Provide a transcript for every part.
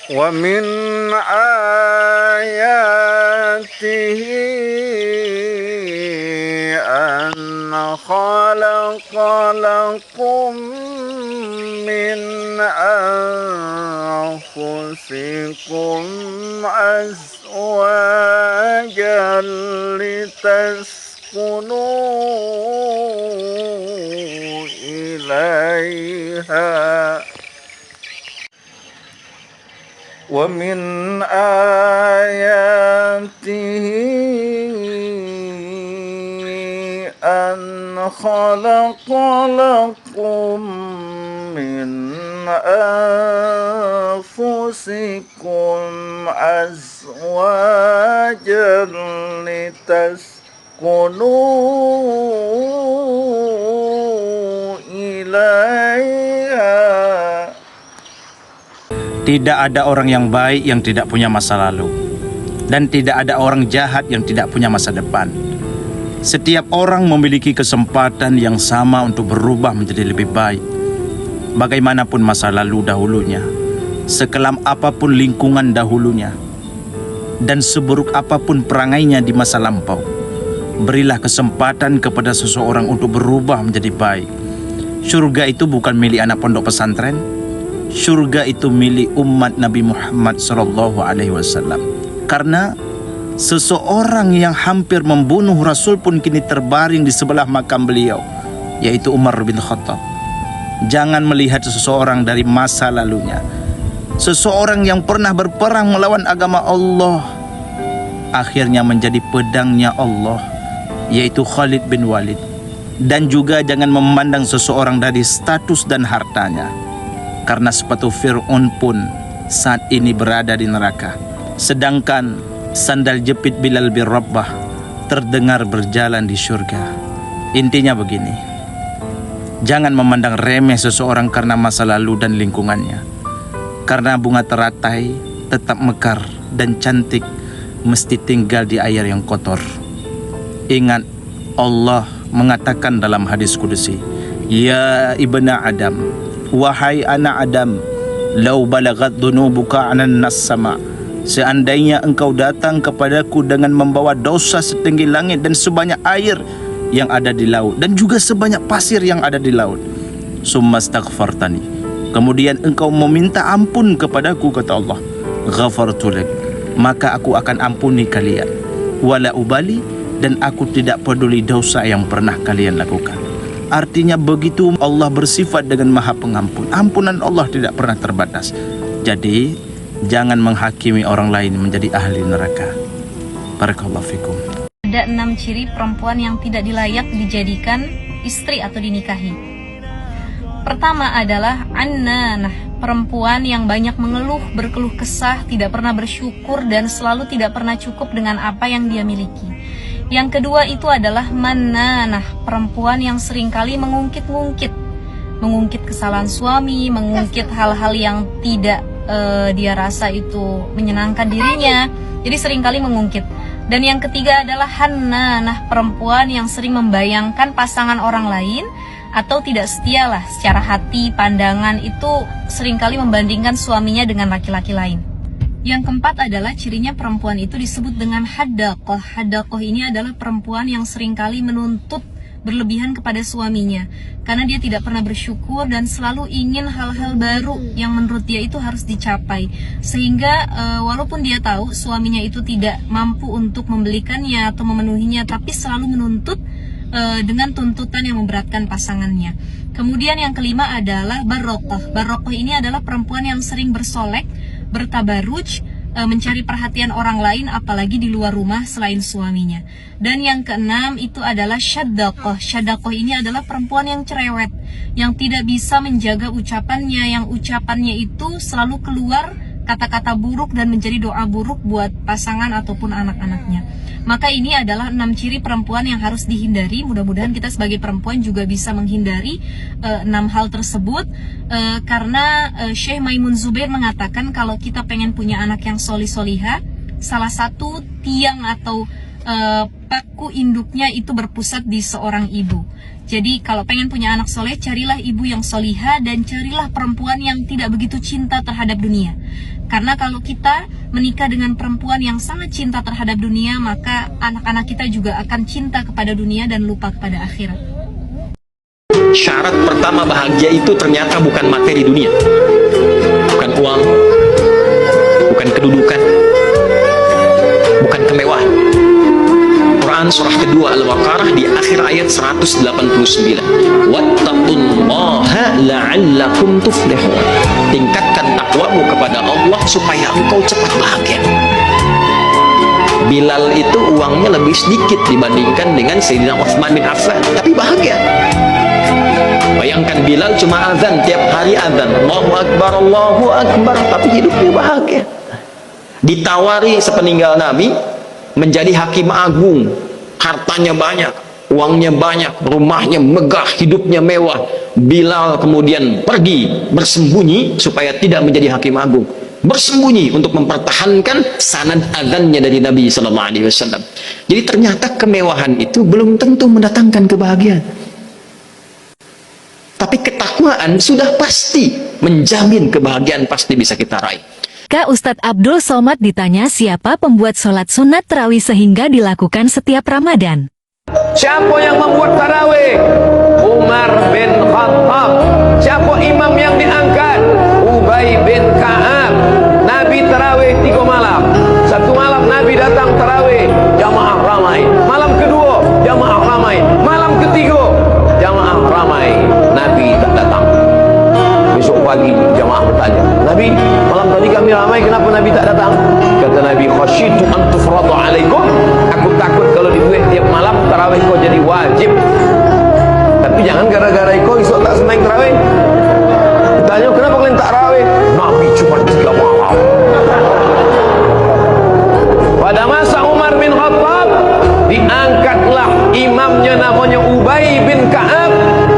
ومن آياته أن خلق لكم من أنفسكم أزواجا لتسكنوا إليها ومن آياته أن خلق لكم من أنفسكم أزواجا لتسكنوا إليها. Tidak ada orang yang baik yang tidak punya masa lalu, dan tidak ada orang jahat yang tidak punya masa depan. Setiap orang memiliki kesempatan yang sama untuk berubah menjadi lebih baik. Bagaimanapun masa lalu dahulunya, sekelam apapun lingkungan dahulunya, dan seburuk apapun perangainya di masa lampau, berilah kesempatan kepada seseorang untuk berubah menjadi baik. Surga itu bukan milik anak pondok pesantren. Surga itu milik umat Nabi Muhammad SAW. Karena seseorang yang hampir membunuh Rasul pun kini terbaring di sebelah makam beliau, yaitu Umar bin Khattab. Jangan melihat seseorang dari masa lalunya. Seseorang yang pernah berperang melawan agama Allah, akhirnya menjadi pedangnya Allah, yaitu Khalid bin Walid. Dan juga jangan memandang seseorang dari status dan hartanya, karena sepatu Fir'aun pun saat ini berada di neraka, sedangkan sandal jepit Bilal bin Rabah terdengar berjalan di surga. Intinya begini, jangan memandang remeh seseorang karena masa lalu dan lingkungannya. Karena bunga teratai tetap mekar dan cantik mesti tinggal di air yang kotor. Ingat, Allah mengatakan dalam hadis kudusi, Ya ibna Adam, wahai anak Adam, lau balagat dunubuka anan nas sama, seandainya engkau datang kepadaku dengan membawa dosa setinggi langit dan sebanyak air yang ada di laut, dan juga sebanyak pasir yang ada di laut, summa astaghfartani, kemudian engkau meminta ampun kepadaku, kata Allah, ghafartu lak, maka aku akan ampuni kalian, wala ubali, dan aku tidak peduli dosa yang pernah kalian lakukan. Artinya begitu Allah bersifat dengan maha pengampun. Ampunan Allah tidak pernah terbatas. Jadi jangan menghakimi orang lain menjadi ahli neraka. Barakallahu fikum. Ada 6 ciri perempuan yang tidak dilayak dijadikan istri atau dinikahi. Pertama adalah annanah, perempuan yang banyak mengeluh, berkeluh kesah, tidak pernah bersyukur, dan selalu tidak pernah cukup dengan apa yang dia miliki. Yang kedua itu adalah mannanah, perempuan yang seringkali mengungkit kesalahan suami, mengungkit hal-hal yang tidak dia rasa itu menyenangkan dirinya, jadi seringkali mengungkit. Dan yang ketiga adalah hannanah, perempuan yang sering membayangkan pasangan orang lain atau tidak setia lah secara hati, pandangan, itu seringkali membandingkan suaminya dengan laki-laki lain. Yang keempat adalah cirinya perempuan itu disebut dengan haddaqah. Haddaqah ini adalah perempuan yang seringkali menuntut berlebihan kepada suaminya, karena dia tidak pernah bersyukur dan selalu ingin hal-hal baru yang menurut dia itu harus dicapai, sehingga walaupun dia tahu suaminya itu tidak mampu untuk membelikannya atau memenuhinya, tapi selalu menuntut dengan tuntutan yang memberatkan pasangannya. Kemudian yang kelima adalah barokah. Barokah ini adalah perempuan yang sering bersolek, bertabaruj, mencari perhatian orang lain apalagi di luar rumah selain suaminya. Dan yang keenam itu adalah syaddaqah. Syaddaqah ini adalah perempuan yang cerewet, yang tidak bisa menjaga ucapannya, yang ucapannya itu selalu keluar kata-kata buruk dan menjadi doa buruk buat pasangan ataupun anak-anaknya. Maka ini adalah 6 ciri perempuan yang harus dihindari. Mudah-mudahan kita sebagai perempuan juga bisa menghindari 6 hal tersebut, karena Syekh Maimun Zubair mengatakan kalau kita pengen punya anak yang solih-solihah, salah satu tiang atau paku induknya itu berpusat di seorang ibu. Jadi kalau pengen punya anak soleh, carilah ibu yang soliha dan carilah perempuan yang tidak begitu cinta terhadap dunia. Karena kalau kita menikah dengan perempuan yang sangat cinta terhadap dunia, maka anak-anak kita juga akan cinta kepada dunia dan lupa kepada akhirat. Syarat pertama bahagia itu ternyata bukan materi dunia, bukan uang, bukan kedudukan, bukan kemewahan. Quran surah kedua Al-Baqarah di akhir ayat 189, wattaqullaha la'allakum tuflihun. Tingkatkan takwamu kepada Allah supaya engkau cepat bahagia. Bilal itu uangnya lebih sedikit dibandingkan dengan Sayyidina Utsman bin Affan, tapi bahagia. Bayangkan Bilal cuma azan, tiap hari azan, Allahu Akbar, tapi hidupnya bahagia. Ditawari sepeninggal Nabi menjadi hakim agung, hartanya banyak, uangnya banyak, rumahnya megah, hidupnya mewah. Bilal kemudian pergi bersembunyi supaya tidak menjadi hakim agung, bersembunyi untuk mempertahankan sanad azannya dari Nabi SAW. Jadi ternyata kemewahan itu belum tentu mendatangkan kebahagiaan, tapi ketakwaan sudah pasti menjamin kebahagiaan, pasti bisa kita raih. Kak Ustadz Abdul Somad ditanya siapa pembuat sholat sunat tarawih sehingga dilakukan setiap Ramadan. Siapa yang membuat tarawih? Umar bin Khattab. Siapa imam yang diangkat? Ubay bin Ka'ab. Nabi tarawih 3 malam. Satu malam Nabi datang tarawih, jamaah ramai. Malam kedua, jamaah ramai. Malam ketiga, jamaah ramai. Nabi tak datang. Besok pagi jamaah bertanya, Nabi, malam tadi kami ramai, kenapa Nabi tak datang? Kata Nabi, khasyitu an tufradu alaikum. Aku takut kalau dibuat tiap malam tarawih kau jadi wajib. Tapi jangan gara-gara kau esok tak sembahyang tarawih. Tanya, kenapa kalian tak tarawih? Nabi cuma 3 malam. Pada masa Umar bin Khattab, diangkatlah imamnya namanya Ubay bin Ka'ab,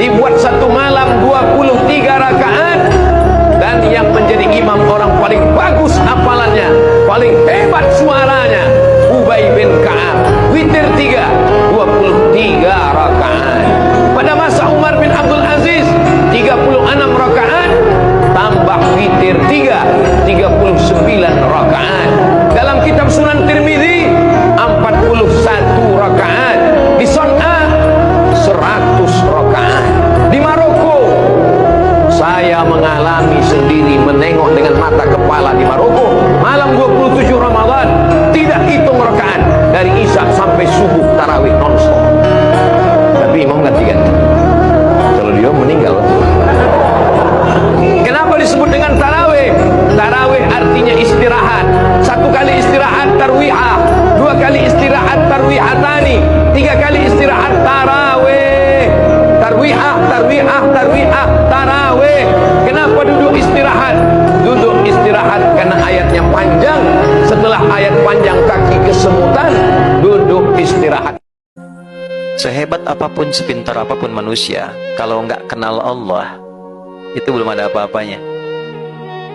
dibuat satu malam 23 rakaat, dan yang menjadi imam orang paling bagus hafalannya, paling hebat suaranya, Ubay bin Ka'ab. Witir 3, 23 rakaat. Pada masa Umar bin Abdul Aziz, 36 rakaat, tambah witir 3, 39 rakaat. Dalam kitab Sunan Tirmidzi 41 rakaat. Di Son'a 100 rakaat. Di Maroko saya mengalami sendiri, menengok dengan mata kepala di Maroko, malam 27 Ramadan tidak hitung rakaat, dari Isya sampai subuh tarawih non-stop. Tapi imam ganti-ganti. Kalau dia meninggal. Kenapa disebut dengan tarawih? Tarawih artinya istirahat. 1 kali istirahat tarwihah, 2 kali istirahat tarwihatani, 3 kali istirahat tarawih. Tarwihah, tarwihah, tarwihah, tarawih. Kenapa duduk istirahat? Duduk istirahat karena ayatnya panjang. Setelah ayat panjang kaki kesemutan, duduk istirahat. Sehebat apapun, sepintar apapun manusia, kalau nggak kenal Allah, itu belum ada apa-apanya.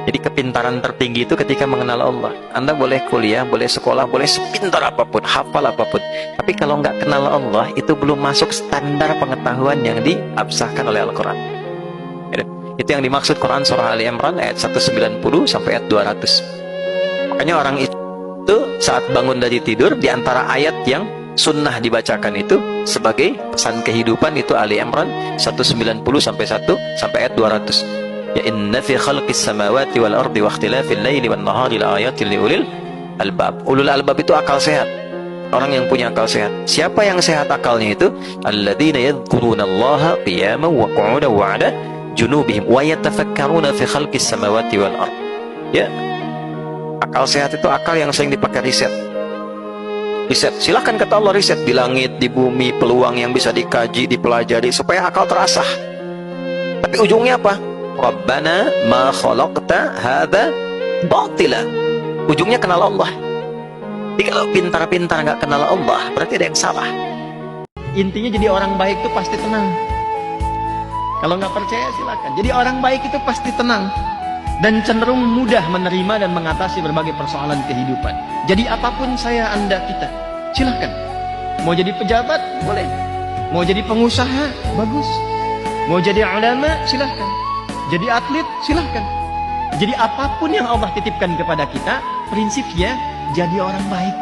Jadi kepintaran tertinggi itu ketika mengenal Allah. Anda boleh kuliah, boleh sekolah, boleh sepintar apapun, hafal apapun, tapi kalau nggak kenal Allah, itu belum masuk standar pengetahuan yang diabsahkan oleh Al-Quran. Itu yang dimaksud Quran surah Ali Imran ayat 190 sampai ayat 200. Makanya orang itu saat bangun dari tidur, di antara ayat yang sunnah dibacakan itu sebagai pesan kehidupan itu Ali Imran 190 sampai ayat 200. Ya inna fi khalqis samawati wal ardi wa ikhtilafil laili wan nahari laayatil liulil albab. Ulul albab itu akal sehat, orang yang punya akal sehat. Siapa yang sehat akalnya itu? Alladzina yadhkurunallaha qiyaman wa qu'udan wa 'ala junubihim wa yatafakkaruna fi khalqis samawati wal ardi. Ya, akal sehat itu akal yang sering dipakai riset. Silahkan kata Allah, riset di langit, di bumi, peluang yang bisa dikaji, dipelajari supaya akal terasah. Tapi ujungnya apa? Rabbana ma khalaqta hadza batila. Ujungnya kenal Allah. Jadi kalau pintar-pintar nggak kenal Allah, berarti ada yang salah. Intinya jadi orang baik itu pasti tenang. Kalau nggak percaya silakan. Jadi orang baik itu pasti tenang dan cenderung mudah menerima dan mengatasi berbagai persoalan kehidupan. Jadi apapun saya, Anda, kita, silakan. Mau jadi pejabat, boleh. Mau jadi pengusaha, bagus. Mau jadi ulama, silahkan. Jadi atlet, silahkan. Jadi apapun yang Allah titipkan kepada kita, prinsipnya jadi orang baik.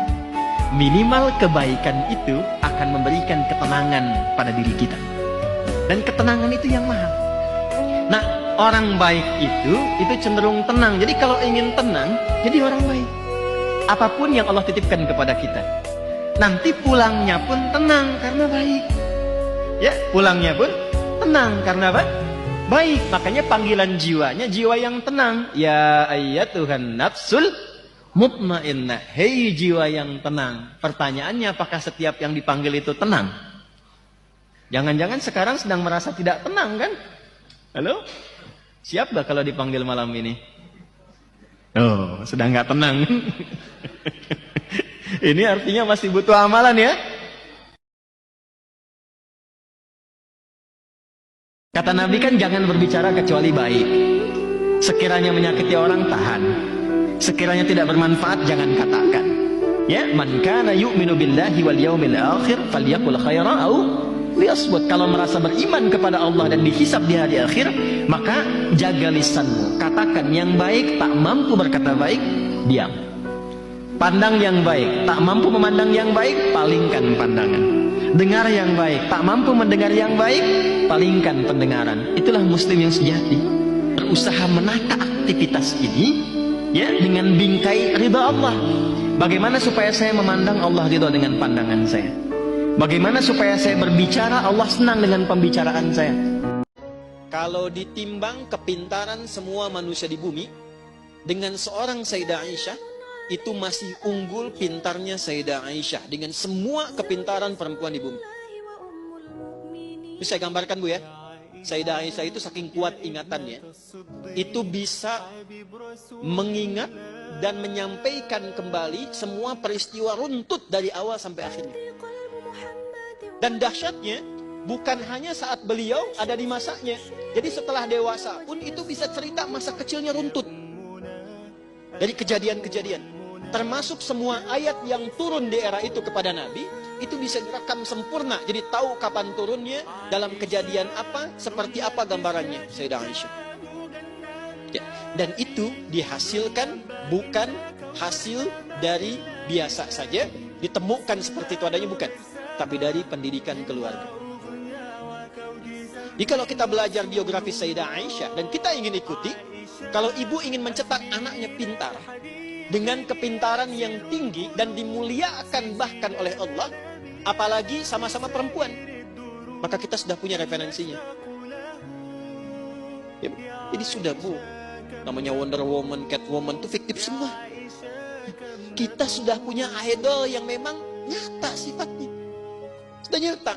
Minimal kebaikan itu akan memberikan ketenangan pada diri kita. Dan ketenangan itu yang mahal. Nah, orang baik itu cenderung tenang. Jadi kalau ingin tenang, jadi orang baik. Apapun yang Allah titipkan kepada kita, nanti pulangnya pun tenang karena baik. Ya, pulangnya pun tenang karena apa? Baik. Makanya panggilan jiwanya jiwa yang tenang. Ya ayyatuhan nafsul mutmainnah. Hei jiwa yang tenang. Pertanyaannya, apakah setiap yang dipanggil itu tenang? Jangan-jangan sekarang sedang merasa tidak tenang kan? Halo? Siap gak kalau dipanggil malam ini? Oh, sedang gak tenang. Ini artinya masih butuh amalan ya. Kata Nabi kan jangan berbicara kecuali baik. Sekiranya menyakiti orang, tahan. Sekiranya tidak bermanfaat, jangan katakan. Ya, man kana yu'minu billahi wal yawmil akhir falyaqul khairan au liyasmut. Kalau merasa beriman kepada Allah dan dihisab di hari akhir, maka jaga lisanmu. Katakan yang baik, tak mampu berkata baik, diam. Pandang yang baik, tak mampu memandang yang baik, palingkan pandangan. Dengar yang baik, tak mampu mendengar yang baik, palingkan pendengaran. Itulah muslim yang sejati. Berusaha menata aktivitas ini ya dengan bingkai ridha Allah. Bagaimana supaya saya memandang Allah ridha dengan pandangan saya? Bagaimana supaya saya berbicara Allah senang dengan pembicaraan saya? Kalau ditimbang kepintaran semua manusia di bumi dengan seorang Sayyidah Aisyah, itu masih unggul pintarnya Sayyidah Aisyah dengan semua kepintaran perempuan di bumi. Bisa saya gambarkan Bu ya. Sayyidah Aisyah itu saking kuat ingatannya, itu bisa mengingat dan menyampaikan kembali semua peristiwa runtut dari awal sampai akhirnya. Dan dahsyatnya bukan hanya saat beliau ada di masanya. Jadi setelah dewasa pun itu bisa cerita masa kecilnya runtut dari kejadian-kejadian. Termasuk semua ayat yang turun di era itu kepada Nabi, itu bisa direkam sempurna. Jadi tahu kapan turunnya, dalam kejadian apa, seperti apa gambarannya Sayyidah Aisyah. Ya. Dan itu dihasilkan bukan hasil dari biasa saja, ditemukan seperti itu adanya, bukan. Tapi dari pendidikan keluarga. Jadi kalau kita belajar biografi Sayyidah Aisyah dan kita ingin ikuti, kalau ibu ingin mencetak anaknya pintar, dengan kepintaran yang tinggi dan dimuliakan bahkan oleh Allah, apalagi sama-sama perempuan, maka kita sudah punya referensinya. Ya, jadi sudah Bu, namanya Wonder Woman, Catwoman itu fiktif semua. Kita sudah punya idol yang memang nyata sifatnya, sudah nyata.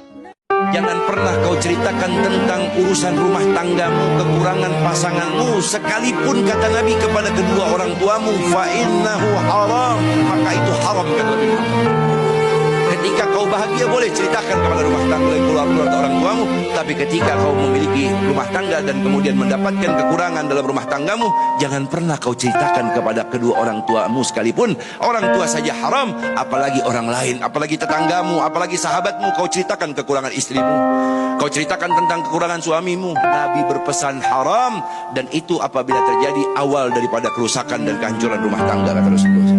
Jangan pernah kau ceritakan tentang urusan rumah tanggamu, kekurangan pasanganmu, sekalipun kata Nabi kepada kedua orang tuamu, fa innahu haram, maka itu haram kata Nabi. Ketika kau bahagia boleh ceritakan kepada rumah tangga keluarga orang tuamu, tapi ketika kau memiliki rumah tangga dan kemudian mendapatkan kekurangan dalam rumah tanggamu, jangan pernah kau ceritakan kepada kedua orang tuamu sekalipun. Orang tua saja haram, apalagi orang lain, apalagi tetanggamu, apalagi sahabatmu. Kau ceritakan kekurangan istrimu, kau ceritakan tentang kekurangan suamimu. Nabi berpesan haram, dan itu apabila terjadi awal daripada kerusakan dan kehancuran rumah tangga, kata Rasulullah.